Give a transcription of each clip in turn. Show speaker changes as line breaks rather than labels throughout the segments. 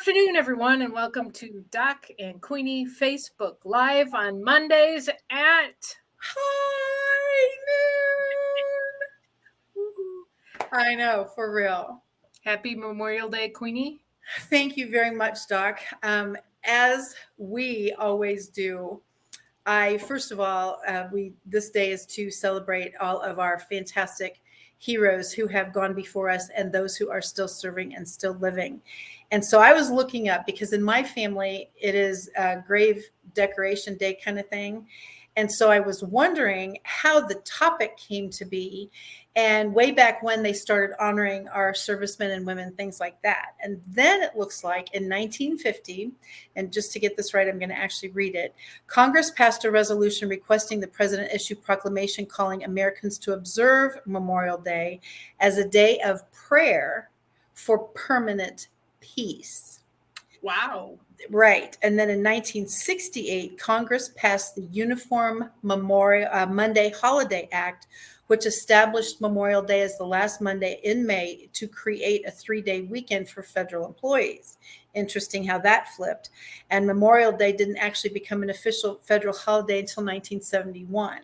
afternoon, everyone, and welcome to Doc and Queenie Facebook Live on Mondays at
high noon. I know, for real.
Happy Memorial Day, Queenie.
Thank you very much, Doc. As we always do, first of all, this day is to celebrate all of our fantastic heroes who have gone before us and those who are still serving and still living. And so I was looking up because in my family, it is a grave decoration day kind of thing. And so I was wondering how the topic came to be and way back when they started honoring our servicemen and women, things like that. And then it looks like in 1950, and just to get this right, I'm going to actually read it. Congress passed a resolution requesting the president issue proclamation calling Americans to observe Memorial Day as a day of prayer for permanent peace.
Wow.
Right. And then in 1968, Congress passed the Uniform Monday Holiday Act, which established Memorial Day as the last Monday in May to create a 3-day weekend for federal employees. Interesting how that flipped. And Memorial Day didn't actually become an official federal holiday until 1971.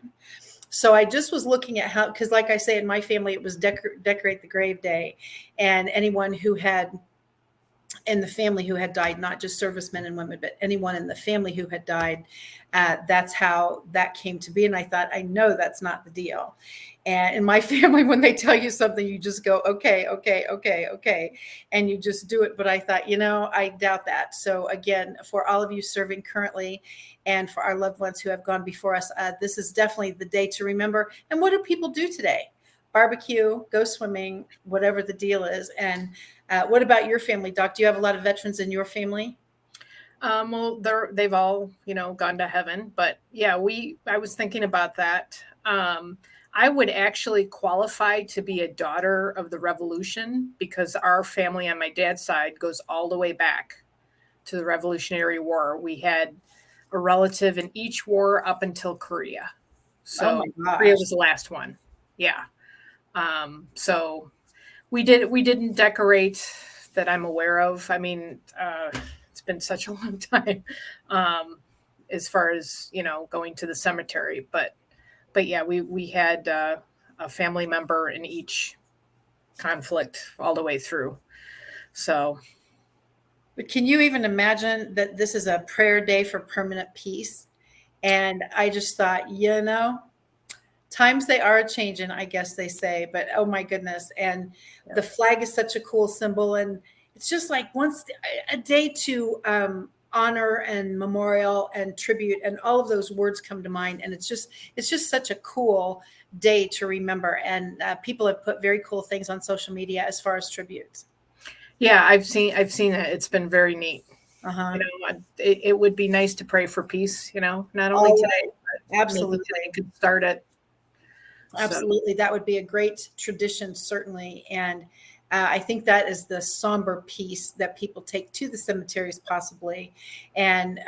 So I just was looking at how, because like I say, in my family, it was Decorate the Grave Day. And anyone who had in the family who had died, not just servicemen and women, but anyone in the family who had died, that's how that came to be. And I thought, I know that's not the deal. And in my family, when they tell you something, you just go, okay. And you just do it. But I thought, I doubt that. So again, for all of you serving currently and for our loved ones who have gone before us, this is definitely the day to remember. And what do people do today? Barbecue, go swimming, whatever the deal is. And what about your family, Doc? Do you have a lot of veterans in your family?
Well, they've all, gone to heaven. But yeah, I was thinking about that. I would actually qualify to be a daughter of the Revolution because our family on my dad's side goes all the way back to the Revolutionary War. We had a relative in each war up until Korea. So Korea was the last one. Yeah. So we didn't decorate that I'm aware of. I mean, it's been such a long time, as far as, going to the cemetery, but yeah, we had, a family member in each conflict all the way through. So.
But can you even imagine that this is a prayer day for permanent peace? And I just thought, times they are changing, I guess they say, but oh my goodness. And the flag is such a cool symbol. And it's just like a day to honor and memorial and tribute, and all of those words come to mind. And it's just such a cool day to remember. And people have put very cool things on social media as far as tributes.
Yeah, I've seen it. It's been very neat. It would be nice to pray for peace, not only today, but
absolutely
today could start it.
Absolutely. So. That would be a great tradition, certainly. And I think that is the somber piece that people take to the cemeteries, possibly. And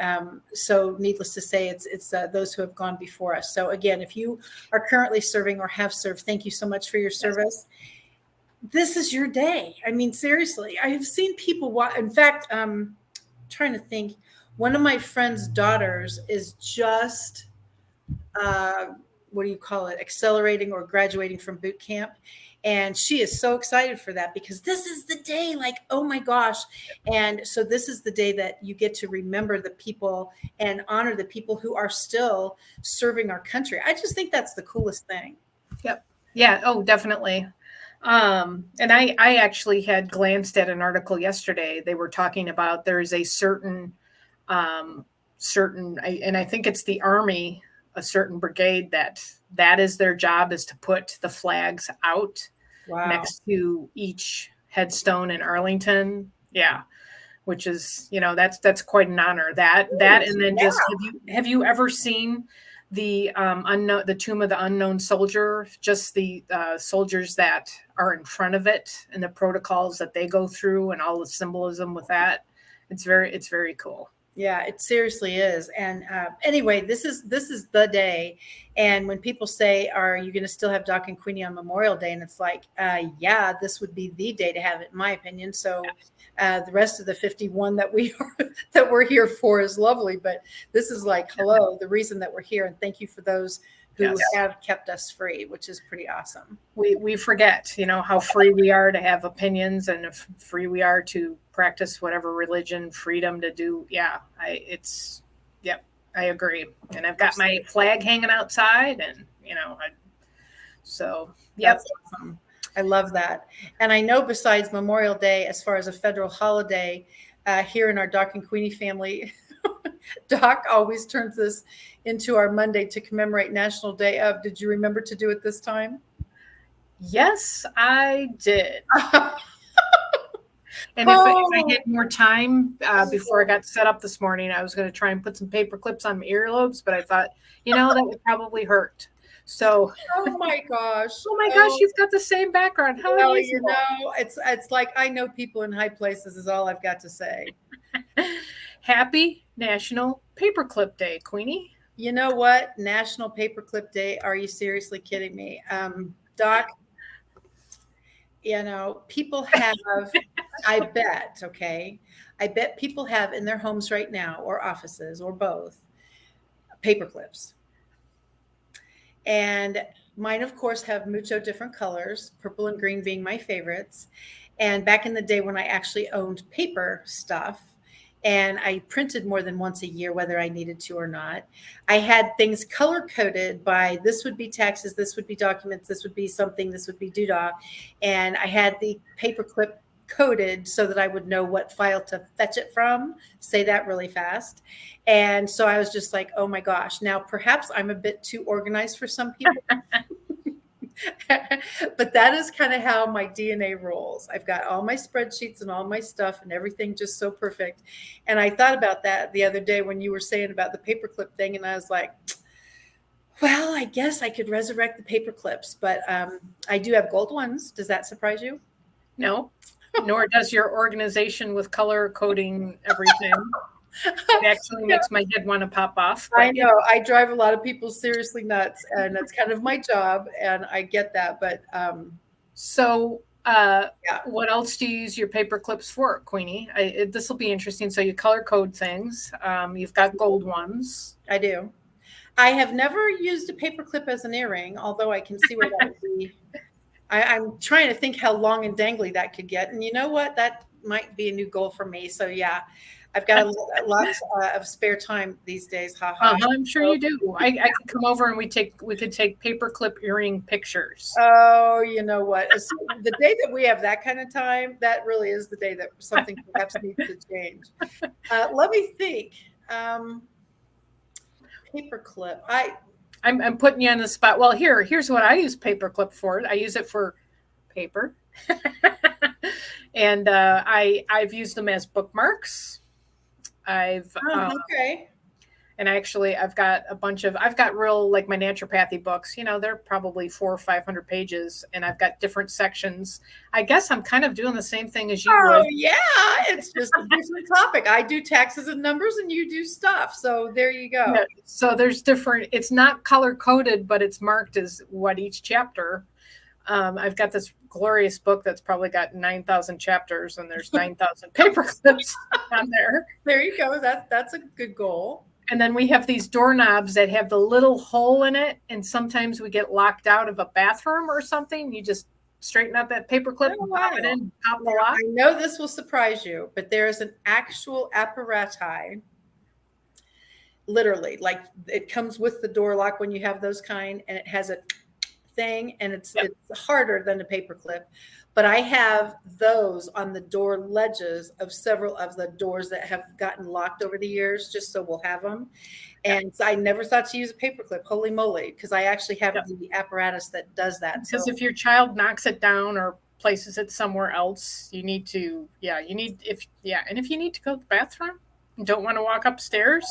so needless to say, it's those who have gone before us. So again, if you are currently serving or have served, thank you so much for your service. This is your day. I mean, seriously, I have seen people watch. In fact, trying to think, one of my friend's daughters is just what do you call it, accelerating or graduating from boot camp. And she is so excited for that because this is the day, like, oh my gosh. And so this is the day that you get to remember the people and honor the people who are still serving our country. I just think that's the coolest thing.
Yep. Yeah. Oh, definitely. And I actually had glanced at an article yesterday. They were talking about there's a certain, and I think it's the Army, a certain brigade that is their job, is to put the flags out next to each headstone in Arlington. Yeah. Which is, that's quite an honor. That and then just have you ever seen the the Tomb of the Unknown Soldier, just the soldiers that are in front of it and the protocols that they go through and all the symbolism with that? It's very cool.
Yeah, it seriously is. And anyway, this is the day. And when people say, "Are you going to still have Doc and Queenie on Memorial Day?" and it's like, yeah, this would be the day to have it, in my opinion. So the rest of the 51 that we are that we're here for is lovely, but this is like, hello, the reason that we're here. And thank you for those who
Yes.
have kept us free, which is pretty awesome.
We forget, how free we are to have opinions and free we are to practice whatever religion, freedom to do. Yeah, yep, I agree. And I've got my flag hanging outside, and so yep.
That's awesome. I love that. And I know besides Memorial Day, as far as a federal holiday, here in our Doc and Queenie family, Doc always turns this into our Monday to commemorate National Day of. Did you remember to do it this time?
Yes, I did. And if I had more time before I got set up this morning, I was going to try and put some paper clips on my earlobes, but I thought, that would probably hurt. So,
Oh my gosh.
oh my gosh, you've got the same background. How
Well,
amazing.
it's like I know people in high places is all I've got to say.
Happy National Paperclip Day, Queenie.
You know what? National Paperclip Day. Are you seriously kidding me? Doc, people have, I bet, okay? I bet people have in their homes right now, or offices, or both, paper clips. And mine, of course, have mucho different colors, purple and green being my favorites. And back in the day when I actually owned paper stuff, and I printed more than once a year, whether I needed to or not, I had things color coded by this would be taxes, this would be documents, this would be something, this would be doodah. And I had the paperclip coded so that I would know what file to fetch it from. Say that really fast. And so I was just like, oh my gosh. Now, perhaps I'm a bit too organized for some people. But that is kind of how my DNA rolls. I've got all my spreadsheets and all my stuff and everything just so perfect. And I thought about that the other day when you were saying about the paperclip thing. And I was like, well, I guess I could resurrect the paper clips, but I do have gold ones. Does that surprise you?
No, nor does your organization with color coding everything. It actually makes my head want to pop off.
But I know I drive a lot of people seriously nuts, and that's kind of my job, and I get that. But
so, what else do you use your paper clips for, Queenie? This will be interesting. So you color code things. You've got gold ones.
I do. I have never used a paper clip as an earring, although I can see where that would be. I'm trying to think how long and dangly that could get, and you know what? That might be a new goal for me. So yeah. I've got lots of spare time these days. Ha ha.
I'm sure you do. I could come over and we could take paperclip earring pictures.
Oh, you know what? The day that we have that kind of time, that really is the day that something perhaps needs to change. Let me think. Paperclip.
I'm putting you on the spot. Well, here's what I use paperclip for. I use it for paper, and I've used them as bookmarks.
Okay.
And actually I've got real, like, my naturopathy books, they're probably 400 or 500 pages, and I've got different sections. I guess I'm kind of doing the same thing as you would.
Oh yeah, it's just a different topic. I do taxes and numbers and you do stuff. So there you go.
Yeah, so there's different, it's not color coded, but it's marked as what each chapter. I've got this glorious book that's probably got 9,000 chapters, and there's 9,000 paper clips on there.
There you go. That's a good goal.
And then we have these doorknobs that have the little hole in it, and sometimes we get locked out of a bathroom or something. You just straighten out that paper clip and pop it in, pop the lock.
I know this will surprise you, but there is an actual apparatus, literally, like it comes with the door lock when you have those kind, and it has a thing, and it's harder than a paper clip, but I have those on the door ledges of several of the doors that have gotten locked over the years, just so we'll have them. And so I never thought to use a paper clip. Holy moly, because I actually have the apparatus that does that.
Because if your child knocks it down or places it somewhere else, you need to, and if you need to go to the bathroom and don't want to walk upstairs,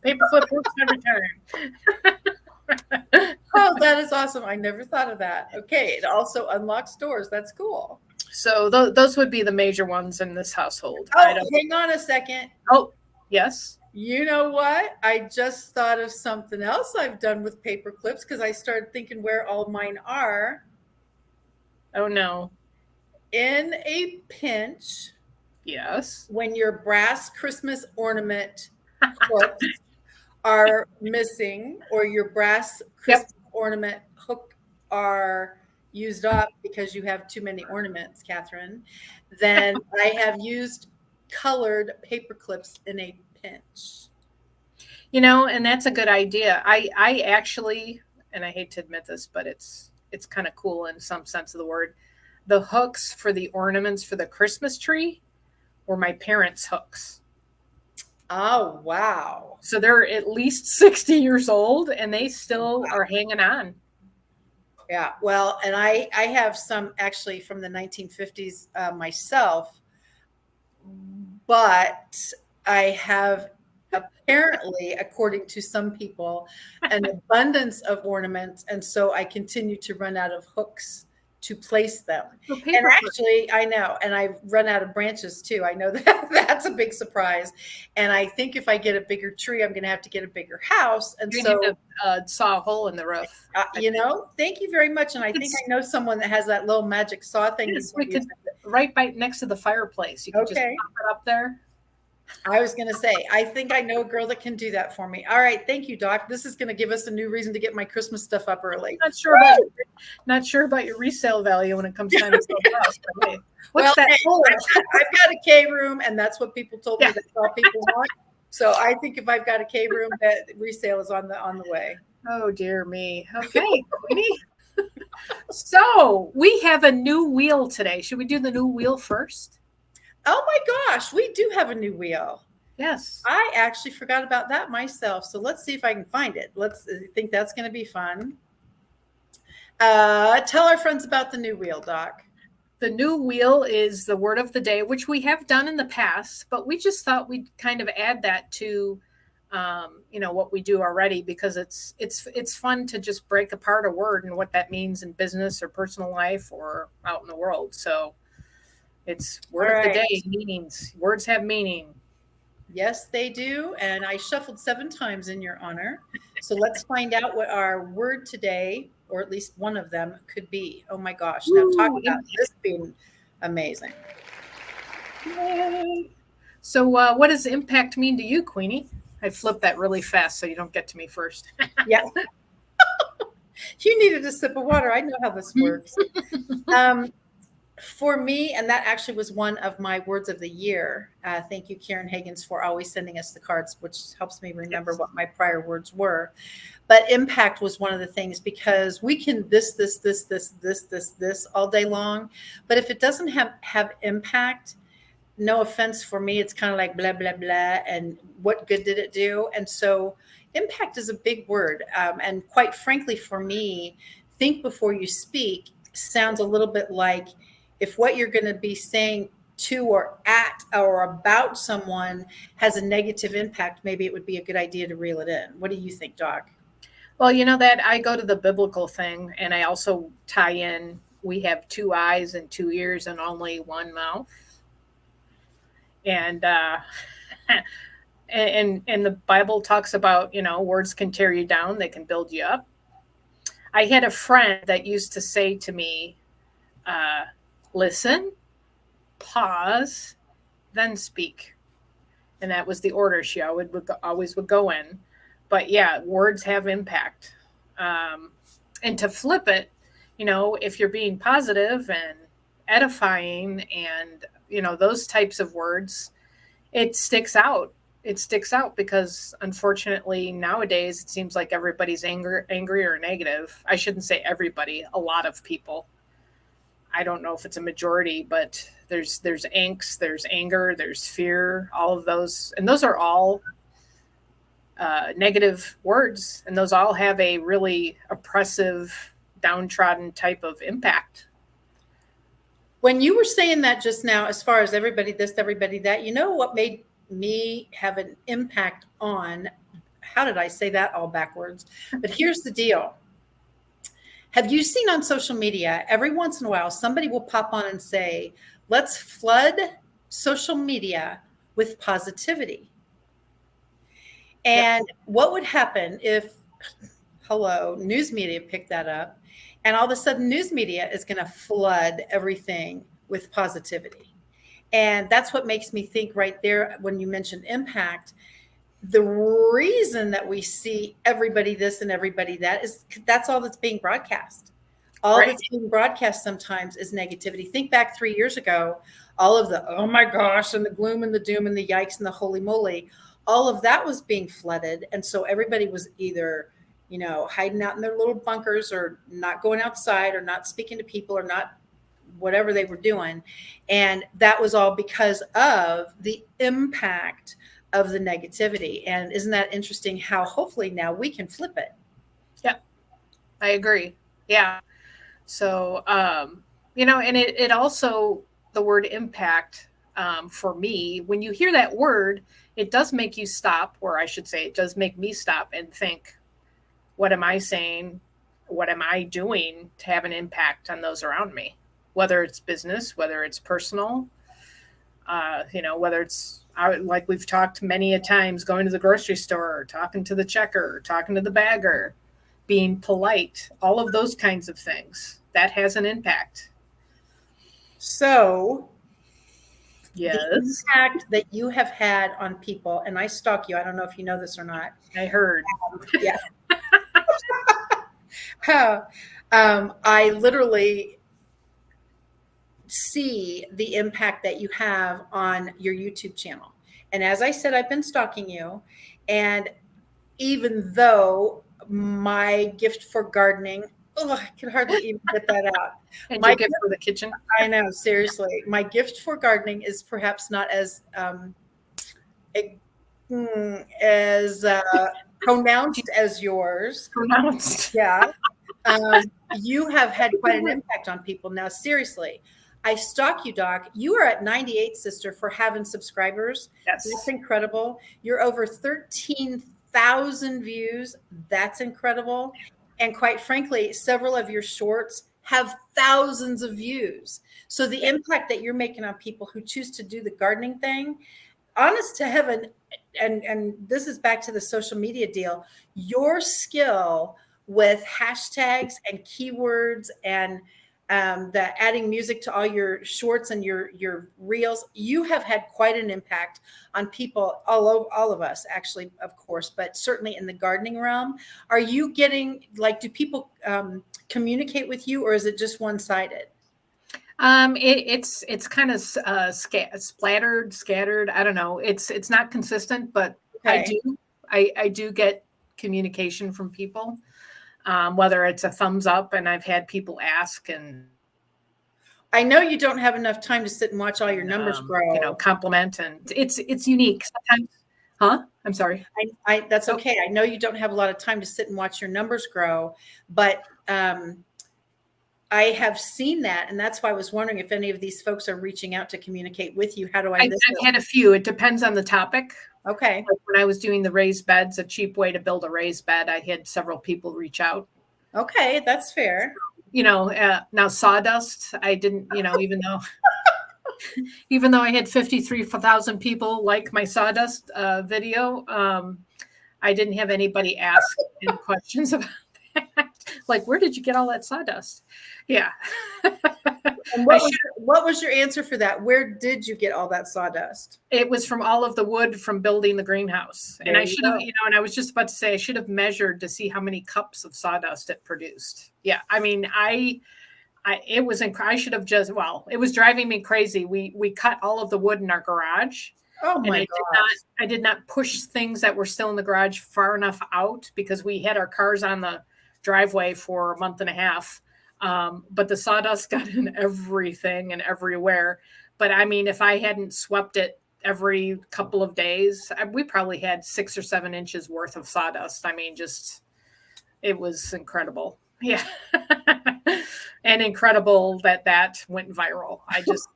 paper clip works every time.
Oh, that is awesome. I never thought of that. Okay. It also unlocks doors. That's cool.
So those would be the major ones in this household.
Oh, hang on a second.
Oh, Yes.
You know what? I just thought of something else I've done with paper clips because I started thinking where all mine are.
Oh no.
In a pinch,
Yes.
when your brass Christmas ornament hooks are missing or your brass
Yep.
Christmas ornament hook are used up because you have too many ornaments, Catherine, then I have used colored paper clips in a pinch.
And that's a good idea. I actually, and I hate to admit this, but it's kind of cool in some sense of the word. The hooks for the ornaments for the Christmas tree were my parents' hooks.
Oh, wow.
So they're at least 60 years old and they still are hanging on.
Yeah. Well, and I have some actually from the 1950s myself, but I have apparently, according to some people, an abundance of ornaments. And so I continue to run out of hooks to place them.
So
And
paper clip.
actually, I know, and I've run out of branches too. I know that that's a big surprise. And I think if I get a bigger tree, I'm going to have to get a bigger house. And
You're gonna
so,
have to saw a hole in the roof. I think.
thank you very much. And I think
It's,
I know someone that has that little magic saw thing you
yes,
can
we
use.
could right by next to the fireplace. You could just
Okay.
pop it up there.
I was going to say, I think I know a girl that can do that for me. All right. Thank you, Doc. This is going to give us a new reason to get my Christmas stuff up early.
Not sure about your resale value when it comes time to sell the house. But hey, what's
Well,
that
hey,
hole?
I've got a K room, and that's what people told me.
Yeah.
That's all people want. So I think if I've got a K room, that resale is on the way.
Oh dear me. Okay, Queenie. So we have a new wheel today. Should we do the new wheel first?
Oh my gosh, we do have a new wheel.
Yes.
I actually forgot about that myself. So let's see if I can find it. Let's I think that's going to be fun. Tell our friends about the new wheel, Doc.
The new wheel is the word of the day, which we have done in the past, but we just thought we'd kind of add that to what we do already because it's fun to just break apart a word and what that means in business or personal life or out in the world. So it's
All
word of the
right.
day, meanings. Words have meaning.
Yes, they do. And I shuffled 7 times in your honor. So let's find out what our word today, or at least one of them, could be. Oh my gosh. Now, talk
Ooh,
about this being amazing.
So, what does impact mean to you, Queenie? I flipped that really fast so you don't get to me first.
Yeah. You needed a sip of water. I know how this works. For me, and that actually was one of my words of the year. Thank you, Karen Higgins, for always sending us the cards, which helps me remember
Yes.
what my prior words were. But impact was one of the things because we can this all day long. But if it doesn't have impact, no offense for me, it's kind of like blah, blah, blah. And what good did it do? And so impact is a big word. And quite frankly, for me, think before you speak sounds a little bit like if what you're going to be saying to or at or about someone has a negative impact, maybe it would be a good idea to reel it in. What do you think, Doc?
Well, you know that I go to the biblical thing, and I also tie in. We have 2 eyes and 2 ears and only one mouth, and and the Bible talks about words can tear you down, they can build you up. I had a friend that used to say to me, uh, "Listen, pause, then speak," and that was the order she always would go in. But yeah, words have impact. And to flip it, if you're being positive and edifying and those types of words, it sticks out. It sticks out because unfortunately nowadays it seems like everybody's angry or negative. I shouldn't say everybody, a lot of people. I don't know if it's a majority, but there's angst, there's anger, there's fear, all of those, and those are all negative words, and those all have a really oppressive, downtrodden type of impact.
When you were saying that just now, as far as everybody this, everybody that, you know what made me have an impact on, how did I say that all backwards? But here's the deal. Have you seen on social media, every once in a while, somebody will pop on and say, let's flood social media with positivity.
Yep.
And what would happen if, hello, news media picked that up, and all of a sudden news media is going to flood everything with positivity? And that's what makes me think right there when you mentioned impact. The reason that we see everybody this and everybody that is that's all that's being broadcast. All
Right.
that's being broadcast sometimes is negativity. Think back 3 years ago, all of the oh my gosh and the gloom and the doom and the yikes and the holy moly, all of that was being flooded. And so everybody was either, hiding out in their little bunkers or not going outside or not speaking to people or not whatever they were doing. And that was all because of the impact of the negativity. And isn't that interesting how hopefully now we can flip it?
Yep. I agree. Yeah. So, and it also, the word impact, for me, when you hear that word, it does make you stop, or I should say, it does make me stop and think, what am I saying? What am I doing to have an impact on those around me? Whether it's business, whether it's personal, whether it's like we've talked many a times, going to the grocery store, talking to the checker, talking to the bagger, being polite, all of those kinds of things. That has an impact.
So the
Yes,
impact that you have had on people, and I stalk you, I don't know if you know this or not.
I heard.
Yeah. I literally see the impact that you have on your YouTube channel. And as I said, I've been stalking you. And even though my gift for gardening, oh, I can hardly even get that out.
And
My
your gift for the kitchen.
I know, seriously. My gift for gardening is perhaps not as as pronounced as yours.
Pronounced.
Yeah. Um, you have had quite an impact on people. Now, seriously, I stalk you, Doc. You are at 98, sister, for having subscribers.
Yes.
That's incredible. You're over 13,000 views. That's incredible. And quite frankly, several of your shorts have thousands of views. So the impact that you're making on people who choose to do the gardening thing, honest to heaven, and this is back to the social media deal, your skill with hashtags and keywords and the adding music to all your shorts and your reels, you have had quite an impact on people all of us, actually, of course, but certainly in the gardening realm. Are you getting, like, do people communicate with you, or is it just one-sided?
It's kind of splattered, scattered. I don't know. It's not consistent, but I
Okay.
do I do get communication from people, whether it's a thumbs up, and I've had people ask, and
I know you don't have enough time to sit and watch all your numbers grow.
compliment, and it's unique sometimes. Huh? I'm sorry.
That's
Oh,
okay. I know you don't have a lot of time to sit and watch your numbers grow, but I have seen that, and that's why I was wondering if any of these folks are reaching out to communicate with you. How do I
I've
visit?
had a few. It depends on the topic.
Okay.
Like when I was doing the raised beds, a cheap way to build a raised bed, I had several people reach out.
Okay, that's fair.
Now sawdust, I didn't, even though I had 53,000 people like my sawdust video, I didn't have anybody ask any questions about that. Like, where did you get all that sawdust? Yeah.
And what was your answer for that? Where did you get all that sawdust?
It was from all of the wood from building the greenhouse. And
There
I
you
should have,
go.
and I was just about to say, I should have measured to see how many cups of sawdust it produced. Yeah. I mean, it was, I should have just, well, it was driving me crazy. We cut all of the wood in our garage.
Oh
And
my gosh.
I did not push things that were still in the garage far enough out because we had our cars on the driveway for a month and a half. But the sawdust got in everything and everywhere. But I mean, if I hadn't swept it every couple of days, we probably had 6 or 7 inches worth of sawdust. I mean, just, it was incredible. Yeah. And incredible that went viral. I just,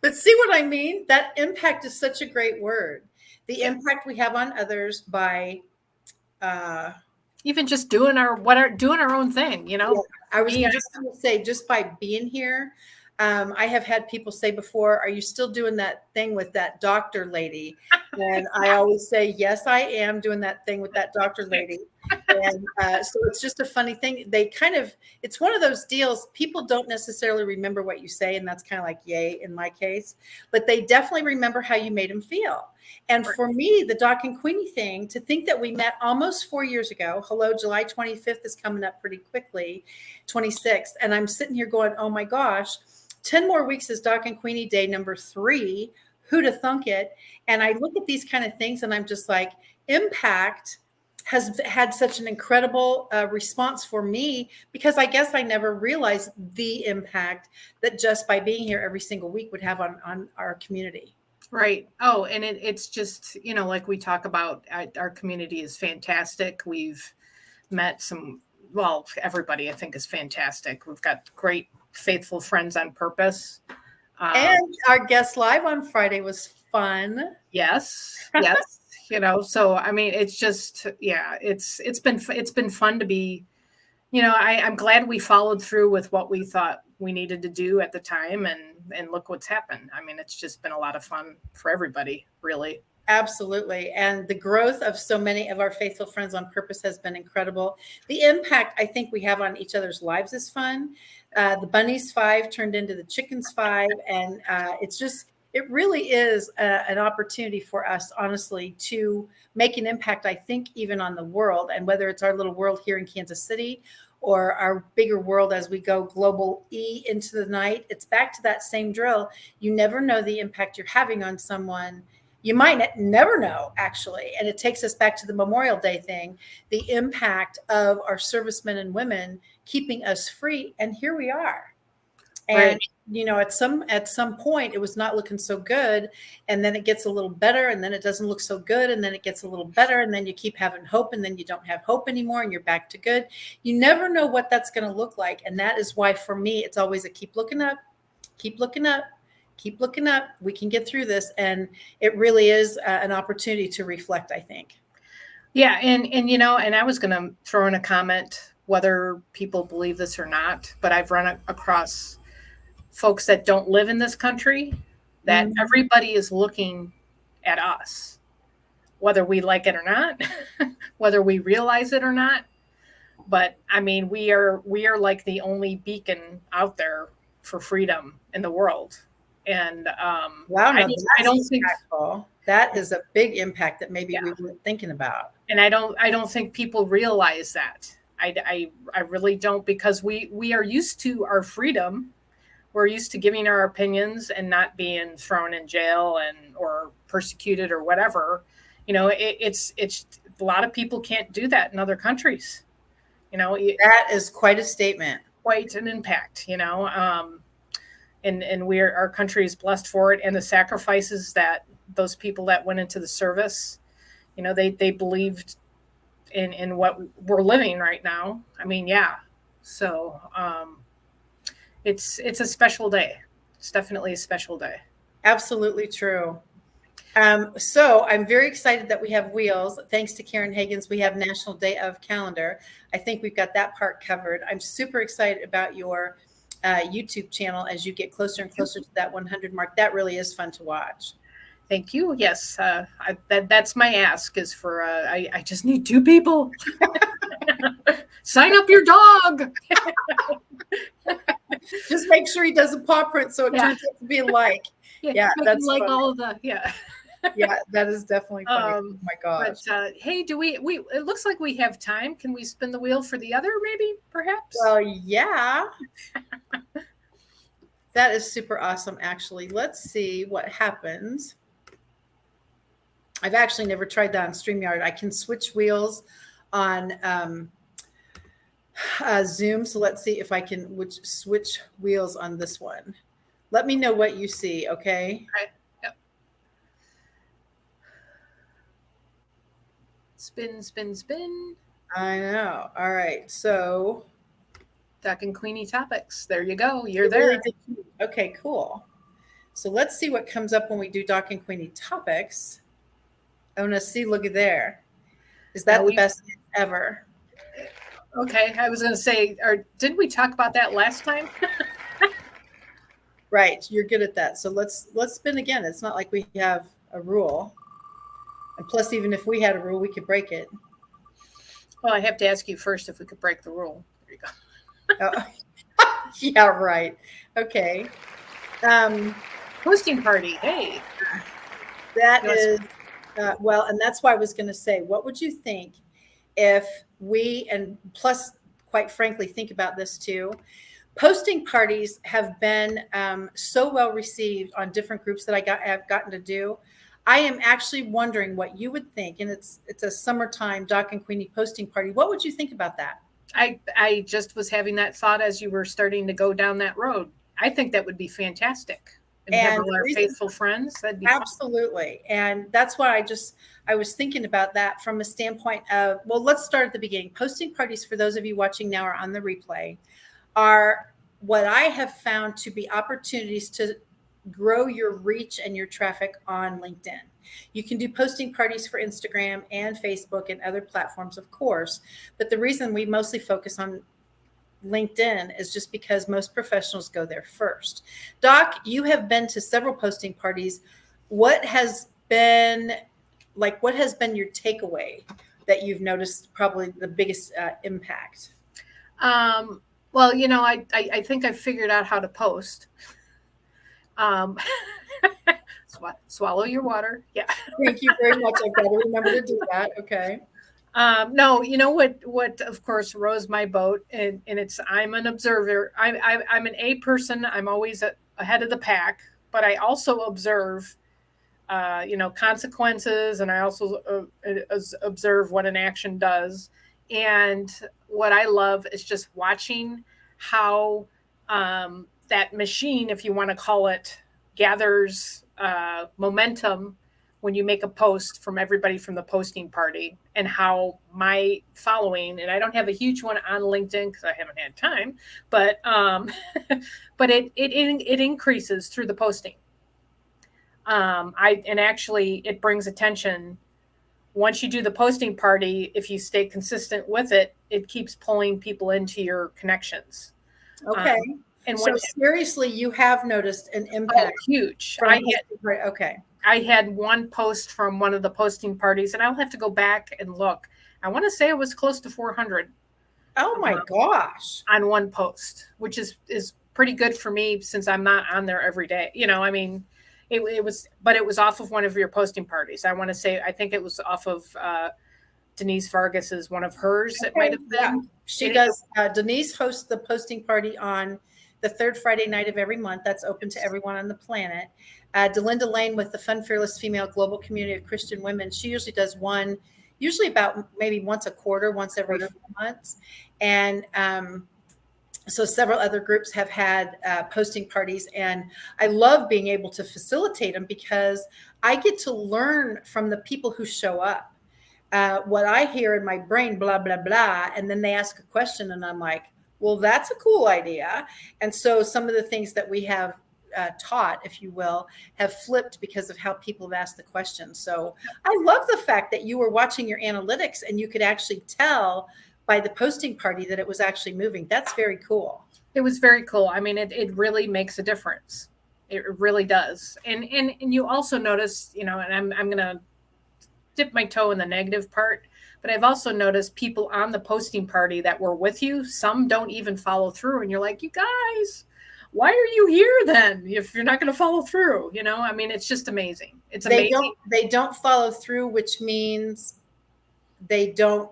But see what I mean? That impact is such a great word. The impact we have on others by
even just doing our own thing,
I was
Me,
just going to say, just by being here, I have had people say before, "Are you still doing that thing with that doctor lady?" And I always say, "Yes, I am doing that thing with that doctor lady." And so it's just a funny thing. It's one of those deals. People don't necessarily remember what you say, and that's kind of like yay in my case, but they definitely remember how you made them feel. And for me, the Doc and Queenie thing, to think that we met almost 4 years ago, hello, July 25th is coming up pretty quickly, 26th. And I'm sitting here going, oh my gosh, 10 more weeks is Doc and Queenie Day number 3. Who'd have thunk it? And I look at these kind of things and I'm just like, impact has had such an incredible response for me, because I guess I never realized the impact that just by being here every single week would have on our community.
Right. Oh, and it's just, like we talk about, our community is fantastic. We've met well, everybody I think is fantastic. We've got great, faithful friends on purpose.
And our guest live on Friday was fun.
Yes. Yes. So I mean, it's just, yeah, it's been fun to be, I'm glad we followed through with what we thought we needed to do at the time, and look what's happened. I mean, it's just been a lot of fun for everybody, really.
Absolutely. And the growth of so many of our faithful friends on purpose has been incredible. The impact I think we have on each other's lives is fun. The Bunnies 5 turned into the Chickens 5. And it really is an opportunity for us, honestly, to make an impact, I think, even on the world. And whether it's our little world here in Kansas City or our bigger world as we go global into the night, it's back to that same drill. You never know the impact you're having on someone. You might never know, actually. And it takes us back to the Memorial Day thing, the impact of our servicemen and women keeping us free. And here we are. And,
right.
at some point, it was not looking so good. And then it gets a little better. And then it doesn't look so good. And then it gets a little better. And then you keep having hope. And then you don't have hope anymore. And you're back to good. You never know what that's going to look like. And that is why, for me, it's always a keep looking up, keep looking up. Keep looking up. We can get through this. And it really is an opportunity to reflect, I think.
Yeah. And I was going to throw in a comment, whether people believe this or not, but I've run across folks that don't live in this country, that everybody is looking at us, whether we like it or not, whether we realize it or not. But I mean, we are like the only beacon out there for freedom in the world. And
wow, no,
I don't think
that is a big impact that maybe
yeah.
we weren't thinking about.
And I don't think people realize that. I really don't, because we are used to our freedom. We're used to giving our opinions and not being thrown in jail or persecuted or whatever. It's a lot of people can't do that in other countries.
That is quite a statement.
Quite an impact. And our country is blessed for it, and the sacrifices that those people that went into the service, they believed in what we're living right now. I mean, yeah. So it's a special day. It's definitely a special day.
Absolutely true. So I'm very excited that we have wheels. Thanks to Karen Hagens, we have National Day of Calendar. I think we've got that part covered. I'm super excited about your YouTube channel as you get closer and closer to that 100 mark. That really is fun to watch.
Thank you. Yes, that's my ask, is for I just need 2 people. Sign up your dog.
Just make sure he does a paw print so it turns out to be like. Yeah, that's
like
funny.
all of the
Yeah, that is definitely funny. Oh my gosh.
But hey, do we it looks like we have time. Can we spin the wheel for the other, maybe, perhaps?
Well, yeah. That is super awesome, actually. Let's see what happens. I've actually never tried that on StreamYard. I can switch wheels on Zoom. So let's see if I can switch wheels on this one. Let me know what you see, okay?
Okay. Yep. Spin, spin, spin.
I know. All right. So
Doc and Queenie topics. There you go. You're there.
Okay, cool. So let's see what comes up when we do Doc and Queenie topics. Oh, no, see, look at there. Is that the best ever?
Okay. I was going to say, didn't we talk about that last time?
Right. You're good at that. So let's spin again. It's not like we have a rule. And plus, even if we had a rule, we could break it.
Well, I have to ask you first if we could break the rule. There you go.
Oh, yeah, right. Okay. Um,
Hosting party. Hey.
that
You know,
is, well, and that's why I was going to say, what would you think if we, and plus, quite frankly, think about this too. Posting parties have been so well received on different groups that have gotten to do. I am actually wondering what you would think, and it's a summertime Doc and Queenie posting party. What would you think about that?
I just was having that thought as you were starting to go down that road. I think that would be fantastic. And have
And
all
the
our
reason,
faithful friends. That'd be fun.
absolutely, and that's why I was thinking about that from a standpoint of, well, let's start at the beginning. Posting parties, for those of you watching now or on the replay, are what I have found to be opportunities to grow your reach and your traffic on LinkedIn. You can do posting parties for Instagram and Facebook and other platforms, of course, but the reason we mostly focus on LinkedIn is just because most professionals go there first. Doc, you have been to several posting parties. What has been what has been your takeaway that you've noticed probably the biggest impact?
Well, I think I've figured out how to post. Um, swallow your water. Yeah.
Thank you very much. I've got to remember to do that. Okay.
No, you know what of course rose my boat, and it's I'm an observer. I'm an A person. I'm always ahead of the pack, but I also observe, consequences, and I also observe what an action does. And what I love is just watching how that machine, if you want to call it, gathers momentum when you make a post from everybody from the posting party, and how my following, and I don't have a huge one on LinkedIn because I haven't had time, but but it increases through the posting. I and actually it brings attention. Once you do the posting party, if you stay consistent with it, it keeps pulling people into your connections.
Okay.
And
So
when
seriously, you have noticed an
oh,
impact
huge!
from okay.
I had one post from one of the posting parties, and I'll have to go back and look. I want to say it was close to 400
Oh my gosh.
on one post, which is pretty good for me since I'm not on there every day. I mean, it was, but it was off of one of your posting parties. I want to say, I think it was off of Denise Vargas's one of hers. It might
Okay.
have
Yeah.
been.
She does. Denise hosts the posting party on the third Friday night of every month. That's open to everyone on the planet. Delinda Lane with the Fun Fearless Female Global Community of Christian Women. She usually does one, usually about maybe once a quarter, once every 4 months. And so several other groups have had posting parties, and I love being able to facilitate them because I get to learn from the people who show up. What I hear in my brain, blah, blah, blah. And then they ask a question, and I'm like, well, that's a cool idea. And so some of the things that we have taught, if you will, have flipped because of how people have asked the question. So I love the fact that you were watching your analytics and you could actually tell by the posting party that it was actually moving. That's very cool.
It was very cool. I mean, it really makes a difference. It really does. And you also notice, and I'm gonna dip my toe in the negative part, but I've also noticed people on the posting party that were with you, some don't even follow through, and you're like, you guys, why are you here then if you're not going to follow through? I mean, it's just amazing. It's amazing.
They don't follow through, which means they don't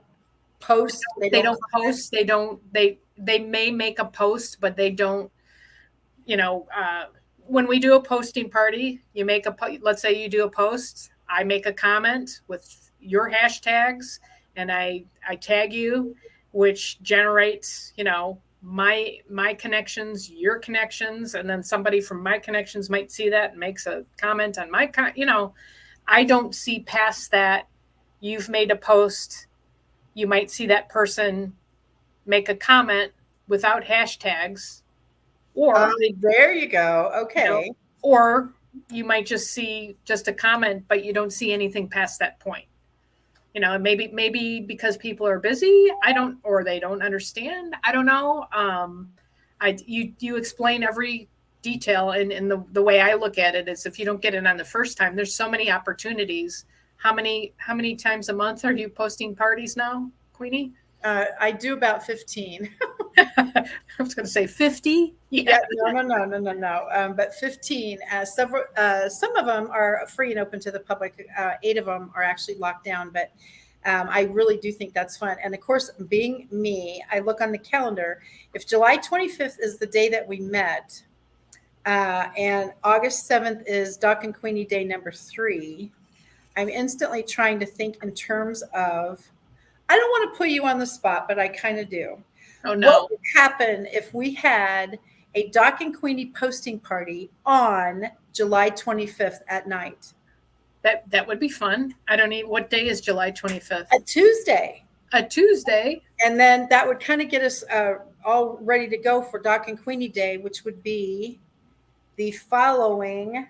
post.
They don't post. They may make a post, but they don't. When we do a posting party, you make let's say you do a post. I make a comment with your hashtags, and I tag you, which generates my connections, your connections, and then somebody from my connections might see that and makes a comment on my I don't see past that. You've made a post, you might see that person make a comment without hashtags, or
there you go. Okay.
Or you might just see just a comment, but you don't see anything past that point. Maybe because people are busy, or they don't understand. I don't know. You explain every detail. And the way I look at it is, if you don't get it on the first time, there's so many opportunities. How many times a month are you posting parties now, Queenie?
I do about 15.
I was going to say 50.
Yeah, no. But 15. Several, some of them are free and open to the public. 8 of them are actually locked down, but I really do think that's fun. And of course, being me, I look on the calendar. If July 25th is the day that we met, and August 7th is Doc and Queenie Day number 3, I'm instantly trying to think in terms of, I don't want to put you on the spot, but I kind of do.
Oh
What
no,
would happen if we had a Doc and Queenie posting party on July 25th at night?
that would be fun. I don't even. What day is July 25th?
A Tuesday.
A Tuesday.
And then that would kind of get us all ready to go for Doc and Queenie Day, which would be the following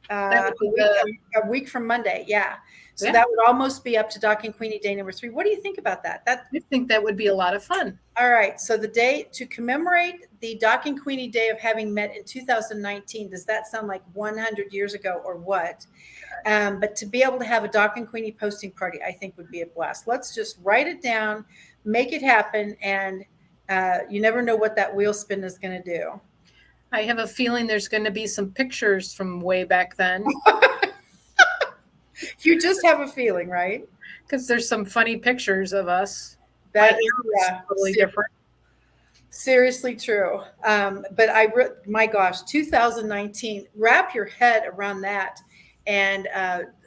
That would be
a week from Monday. Yeah. So
Yeah.
that would almost be up to Doc and Queenie Day number 3. What do you think about that?
I think that would be a lot of fun.
All right. So the day to commemorate the Doc and Queenie Day of having met in 2019, does that sound like 100 years ago or what? But to be able to have a Doc and Queenie posting party, I think would be a blast. Let's just write it down, make it happen, and you never know what that wheel spin is going to do.
I have a feeling there's going to be some pictures from way back then,
You just have a feeling, right?
because there's some funny pictures of us. My
That
hair was
yeah,
totally different.
seriously true. But my gosh, 2019, wrap your head around that. And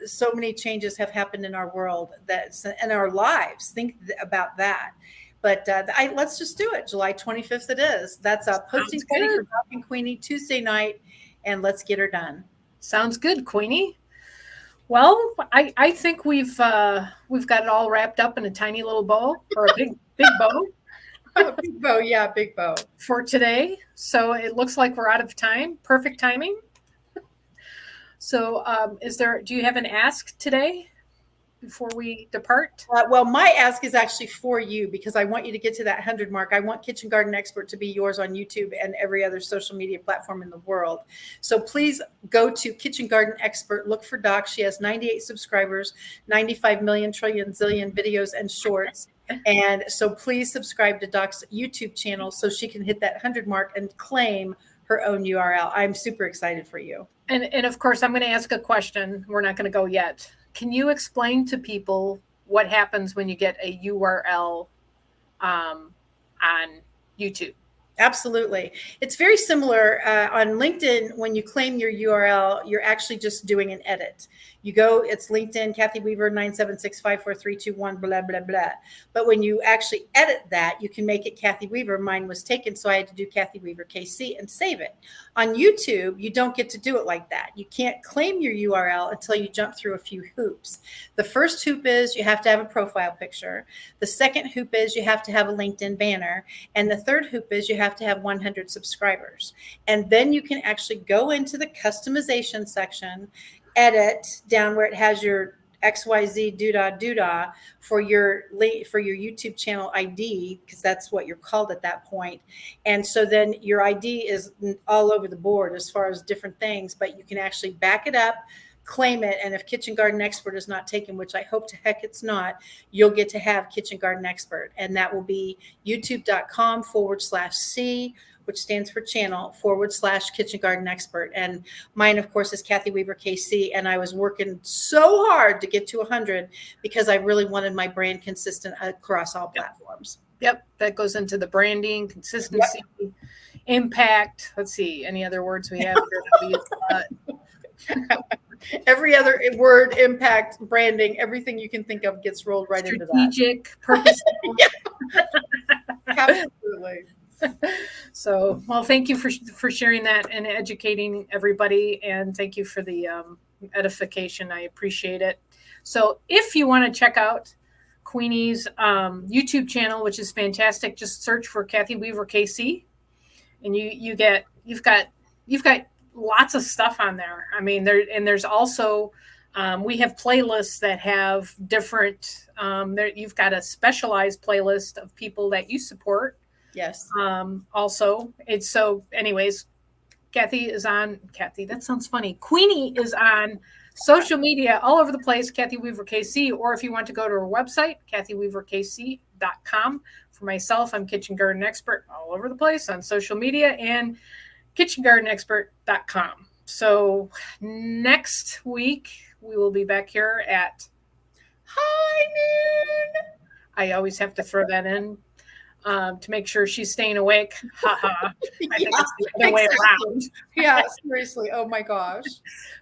so many changes have happened in our world, in our lives. Think about that. But let's just do it. July 25th it is. That's a posting
Sounds
party
good.
for Doc and Queenie Tuesday night, and let's get her done.
Sounds good, Queenie. Well, I think we've got it all wrapped up in a tiny little bow, or a big bow
Big bow, yeah, big bow.
for today. So it looks like we're out of time. Perfect timing. So do you have an ask today before we depart?
Well, my ask is actually for you, because I want you to get to that 100 mark. I want Kitchen Garden Expert to be yours on YouTube and every other social media platform in the world. So please go to Kitchen Garden Expert, look for Doc. She has 98 subscribers, 95 million trillion zillion videos and shorts. And so please subscribe to Doc's YouTube channel so she can hit that 100 mark and claim her own URL. I'm super excited for you.
And of course, I'm going to ask a question. We're not going to go yet. Can you explain to people what happens when you get a URL on YouTube?
Absolutely. It's very similar on LinkedIn. When you claim your URL, you're actually just doing an edit. You go, it's LinkedIn, Kathy Weaver, 976-54321, blah, blah, blah. But when you actually edit that, you can make it Kathy Weaver. Mine was taken, so I had to do Kathy Weaver KC and save it. On YouTube, you don't get to do it like that. You can't claim your URL until you jump through a few hoops. The first hoop is you have to have a profile picture. The second hoop is you have to have a LinkedIn banner. And the third hoop is you have to have 100 subscribers. And then you can actually go into the customization section, edit down where it has your XYZ doodah for your YouTube channel ID, because that's what you're called at that point. And so then your ID is all over the board as far as different things, but you can actually back it up, claim it. And if Kitchen Garden Expert is not taken, which I hope to heck it's not, you'll get to have Kitchen Garden Expert. And that will be youtube.com/C, which stands for channel /Kitchen Garden Expert. And mine, of course, is Kathy Weaver KC. And I was working so hard to get to 100 because I really wanted my brand consistent across all platforms.
Yep, that goes into the branding, consistency, impact. Let's see, any other words we have here?
Every other word, impact, branding, everything you can think of gets rolled right into that.
Strategic, purposeful.
Absolutely.
So, well, thank you for sharing that and educating everybody, and thank you for the edification. I appreciate it. So, if you want to check out Queenie's YouTube channel, which is fantastic, just search for Kathy Weaver KC, and you've got lots of stuff on there. I mean, there's also we have playlists that have different. You've got a specialized playlist of people that you support.
Yes.
Also, it's so. Anyways, Kathy, that sounds funny. Queenie is on social media all over the place, Kathy Weaver KC, or if you want to go to her website, kathyweaverkc.com. For myself, I'm Kitchen Garden Expert all over the place on social media and kitchengardenexpert.com. So next week, we will be back here at
high noon.
I always have to throw that in to make sure she's staying awake. Ha ha. I think it's the other way around.
Yeah, seriously. Oh my gosh.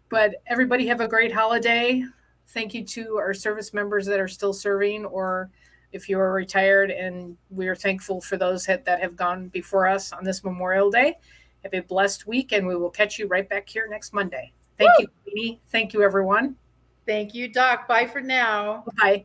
But everybody have a great holiday. Thank you to our service members that are still serving, or if you are retired, and we are thankful for those that have gone before us on this Memorial Day. Have a blessed week, and we will catch you right back here next Monday. Thank you, Queenie. Thank you, everyone.
Thank you, Doc. Bye for now.
Bye.